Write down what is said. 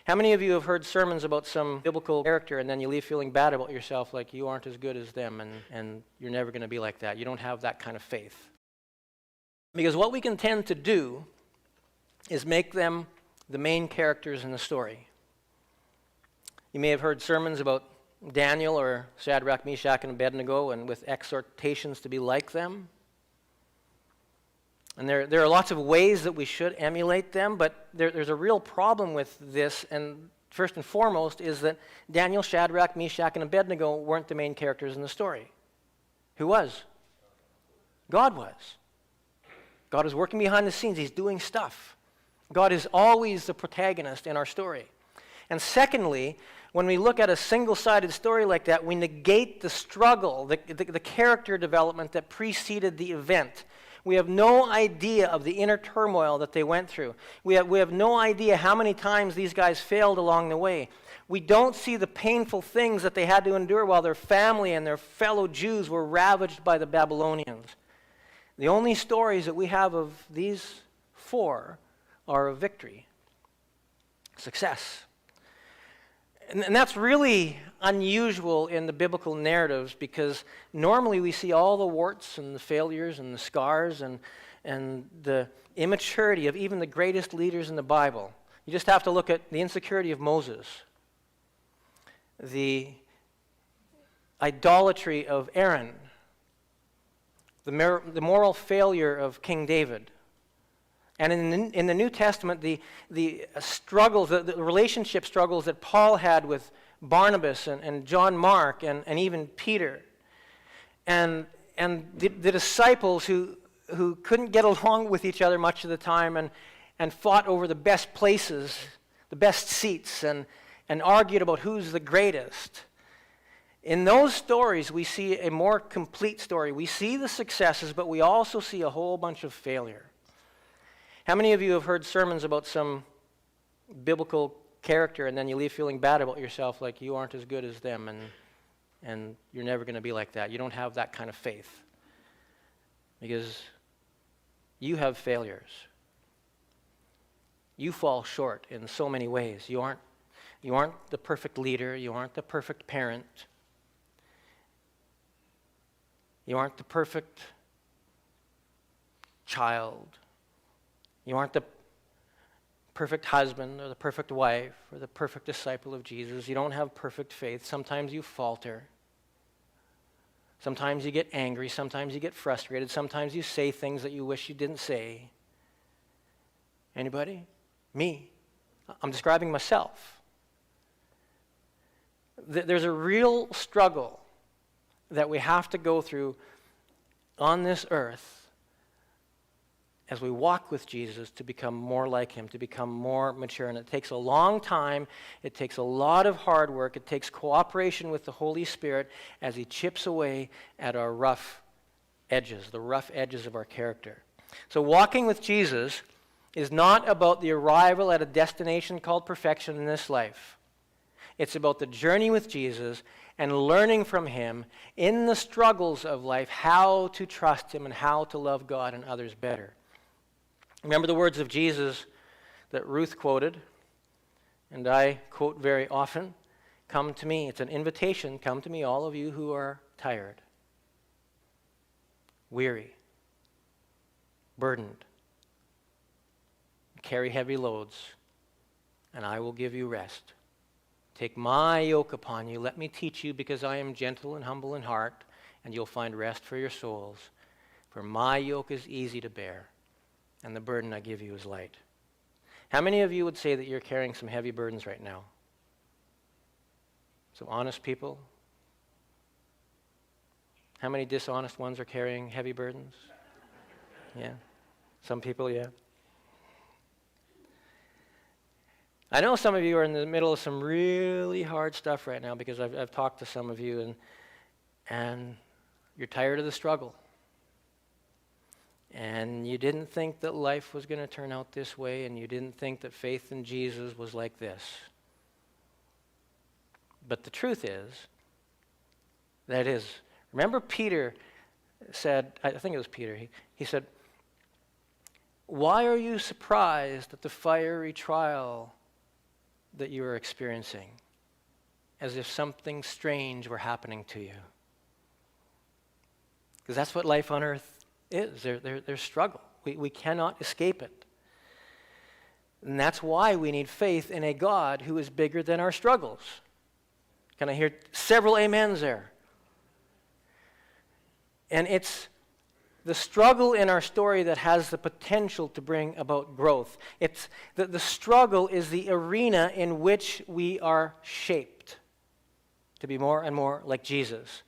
How many of you have heard sermons about some biblical character and then you leave feeling bad about yourself, like you aren't as good as them and you're never going to be like that? You don't have that kind of faith. Because what we can tend to do is make them the main characters in the story. You may have heard sermons about Daniel or Shadrach, Meshach, and Abednego, and with exhortations to be like them. And there are lots of ways that we should emulate them, but there's a real problem with this, and first and foremost is that Daniel, Shadrach, Meshach, and Abednego weren't the main characters in the story. Who was? God was. God is working behind the scenes. He's doing stuff. God is always the protagonist in our story. And secondly, when we look at a single-sided story like that, we negate the struggle, the character development that preceded the event. We have no idea of the inner turmoil that they went through. We have no idea how many times these guys failed along the way. We don't see the painful things that they had to endure while their family and their fellow Jews were ravaged by the Babylonians. The only stories that we have of these four are of victory, success. And that's really unusual in the biblical narratives, because normally we see all the warts and the failures and the scars and the immaturity of even the greatest leaders in the Bible. You just have to look at the insecurity of Moses, the idolatry of Aaron, the moral failure of King David. And in the New Testament, the struggles, the relationship struggles that Paul had with Barnabas and John Mark and even Peter. And the disciples who couldn't get along with each other much of the time and fought over the best places, the best seats, and argued about who's the greatest. In those stories, we see a more complete story. We see the successes, but we also see a whole bunch of failure. How many of you have heard sermons about some biblical character and then you leave feeling bad about yourself, like you aren't as good as them and you're never going to be like that? You don't have that kind of faith. Because you have failures. You fall short in so many ways. You aren't the perfect leader. You aren't the perfect parent. You aren't the perfect child. You aren't the perfect husband or the perfect wife or the perfect disciple of Jesus. You don't have perfect faith. Sometimes you falter. Sometimes you get angry. Sometimes you get frustrated. Sometimes you say things that you wish you didn't say. Anybody? Me. I'm describing myself. There's a real struggle that we have to go through on this earth as we walk with Jesus to become more like him, to become more mature. And it takes a long time. It takes a lot of hard work. It takes cooperation with the Holy Spirit as he chips away at our rough edges, the rough edges of our character. So walking with Jesus is not about the arrival at a destination called perfection in this life. It's about the journey with Jesus and learning from him in the struggles of life how to trust him and how to love God and others better. Remember the words of Jesus that Ruth quoted, and I quote very often, "Come to me." It's an invitation. Come to me, all of you who are tired, weary, burdened, carry heavy loads, and I will give you rest. Take my yoke upon you. Let me teach you, because I am gentle and humble in heart, and you'll find rest for your souls. For my yoke is easy to bear, and the burden I give you is light. How many of you would say that you're carrying some heavy burdens right now? Some honest people? How many dishonest ones are carrying heavy burdens? Yeah. Some people, yeah. I know some of you are in the middle of some really hard stuff right now, because I've talked to some of you and you're tired of the struggle. And you didn't think that life was going to turn out this way, and you didn't think that faith in Jesus was like this. But the truth is, that is, remember Peter said, I think it was Peter, he said, "Why are you surprised at the fiery trial that you are experiencing, as if something strange were happening to you. Because that's what life on earth is. There's struggle. We cannot escape it. And that's why we need faith in a God who is bigger than our struggles. Can I hear several amens there? And it's the struggle in our story that has the potential to bring about growth. It's the struggle is the arena in which we are shaped to be more and more like Jesus.